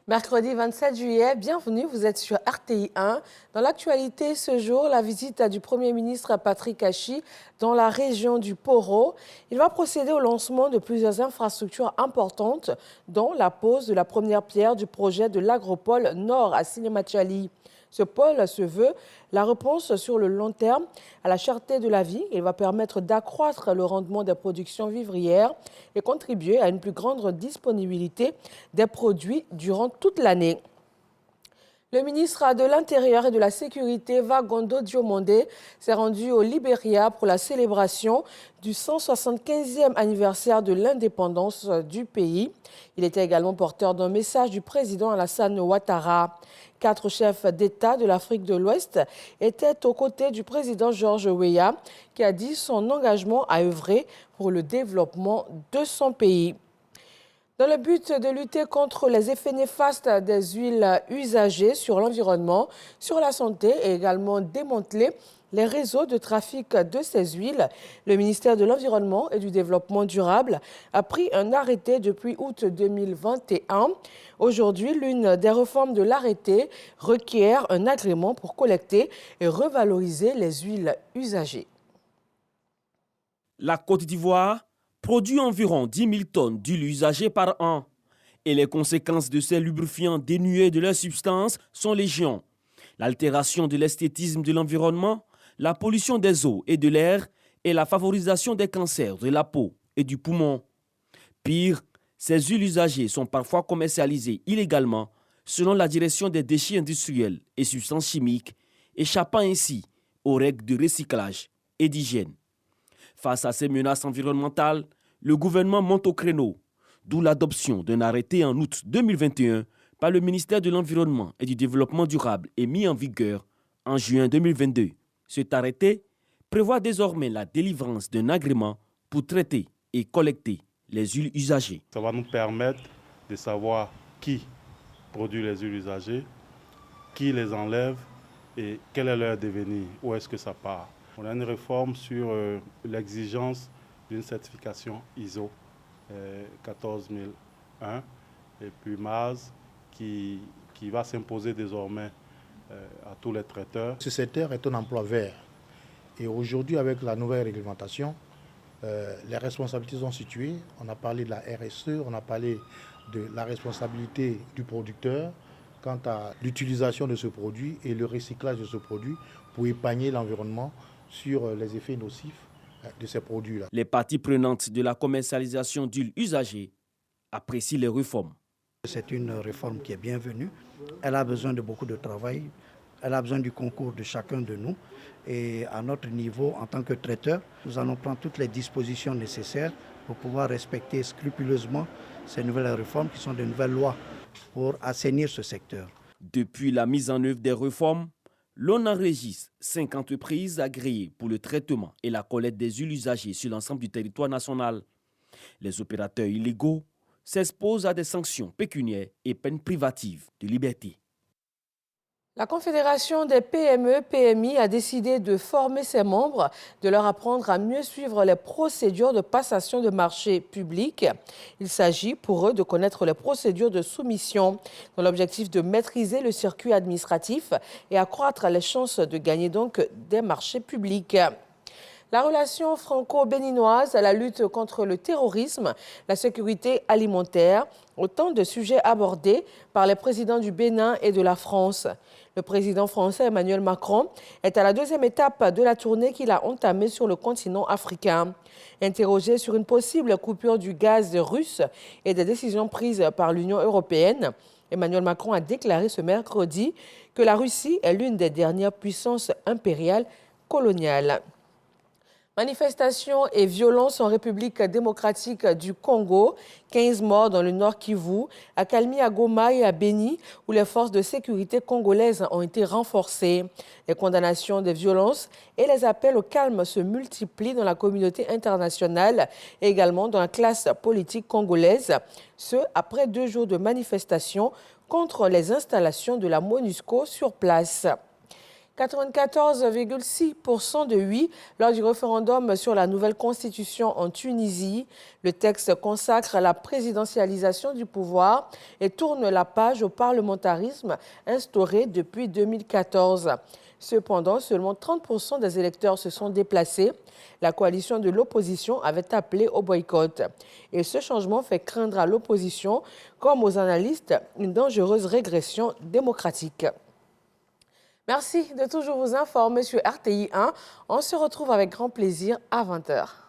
Mercredi 27 juillet, bienvenue, vous êtes sur RTI 1. Dans l'actualité ce jour, la visite du Premier ministre Patrick Achi dans la région du Poro. Il va procéder au lancement de plusieurs infrastructures importantes, dont la pose de la première pierre du projet de l'agropole Nord à Sinématiali. Ce pôle se veut la réponse sur le long terme à la cherté de la vie. Il va permettre d'accroître le rendement des productions vivrières et contribuer à une plus grande disponibilité des produits durant toute l'année. Le ministre de l'Intérieur et de la Sécurité, Vagondo Diomondé, s'est rendu au Libéria pour la célébration du 175e anniversaire de l'indépendance du pays. Il était également porteur d'un message du président Alassane Ouattara. 4 chefs d'État de l'Afrique de l'Ouest étaient aux côtés du président George Weah, qui a dit son engagement à œuvrer pour le développement de son pays. Dans le but de lutter contre les effets néfastes des huiles usagées sur l'environnement, sur la santé et également démanteler les réseaux de trafic de ces huiles, le ministère de l'Environnement et du Développement durable a pris un arrêté depuis août 2021. Aujourd'hui, l'une des réformes de l'arrêté requiert un agrément pour collecter et revaloriser les huiles usagées. La Côte d'Ivoire produit environ 10 000 tonnes d'huile usagée par an. Et les conséquences de ces lubrifiants dénués de leurs substances sont légion. L'altération de l'esthétisme de l'environnement, la pollution des eaux et de l'air et la favorisation des cancers de la peau et du poumon. Pire, ces huiles usagées sont parfois commercialisées illégalement selon la direction des déchets industriels et substances chimiques, échappant ainsi aux règles de recyclage et d'hygiène. Face à ces menaces environnementales, le gouvernement monte au créneau, d'où l'adoption d'un arrêté en août 2021 par le ministère de l'Environnement et du Développement durable et mis en vigueur en juin 2022. Cet arrêté prévoit désormais la délivrance d'un agrément pour traiter et collecter les huiles usagées. Ça va nous permettre de savoir qui produit les huiles usagées, qui les enlève et quel est leur devenir, où est-ce que ça part. On a une réforme sur l'exigence d'une certification ISO 14001 et puis MAS qui va s'imposer désormais à tous les traiteurs. Ce secteur est un emploi vert et aujourd'hui avec la nouvelle réglementation, les responsabilités sont situées. On a parlé de la RSE, on a parlé de la responsabilité du producteur quant à l'utilisation de ce produit et le recyclage de ce produit pour épargner l'environnement sur les effets nocifs de ces produits-là. Les parties prenantes de la commercialisation d'huile usagée apprécient les réformes. C'est une réforme qui est bienvenue. Elle a besoin de beaucoup de travail. Elle a besoin du concours de chacun de nous. Et à notre niveau, en tant que traiteur, nous allons prendre toutes les dispositions nécessaires pour pouvoir respecter scrupuleusement ces nouvelles réformes qui sont de nouvelles lois pour assainir ce secteur. Depuis la mise en œuvre des réformes, l'on enregistre 5 entreprises agréées pour le traitement et la collecte des huiles usagées sur l'ensemble du territoire national. Les opérateurs illégaux s'exposent à des sanctions pécuniaires et peines privatives de liberté. La Confédération des PME-PMI a décidé de former ses membres, de leur apprendre à mieux suivre les procédures de passation de marchés publics. Il s'agit pour eux de connaître les procédures de soumission dans l'objectif de maîtriser le circuit administratif et accroître les chances de gagner donc des marchés publics. La relation franco-béninoise, la lutte contre le terrorisme, la sécurité alimentaire, autant de sujets abordés par les présidents du Bénin et de la France. Le président français Emmanuel Macron est à la deuxième étape de la tournée qu'il a entamée sur le continent africain. Interrogé sur une possible coupure du gaz russe et des décisions prises par l'Union européenne, Emmanuel Macron a déclaré ce mercredi que la Russie est l'une des dernières puissances impériales coloniales. Manifestations et violences en République démocratique du Congo, 15 morts dans le Nord Kivu, à Kalmi, à Goma et à Beni, où les forces de sécurité congolaises ont été renforcées. Les condamnations des violences et les appels au calme se multiplient dans la communauté internationale et également dans la classe politique congolaise, ce après 2 jours de manifestations contre les installations de la MONUSCO sur place. 94,6% de oui lors du référendum sur la nouvelle constitution en Tunisie. Le texte consacre la présidentialisation du pouvoir et tourne la page au parlementarisme instauré depuis 2014. Cependant, seulement 30% des électeurs se sont déplacés. La coalition de l'opposition avait appelé au boycott. Et ce changement fait craindre à l'opposition, comme aux analystes, une dangereuse régression démocratique. Merci de toujours vous informer sur RTI 1. On se retrouve avec grand plaisir à 20h.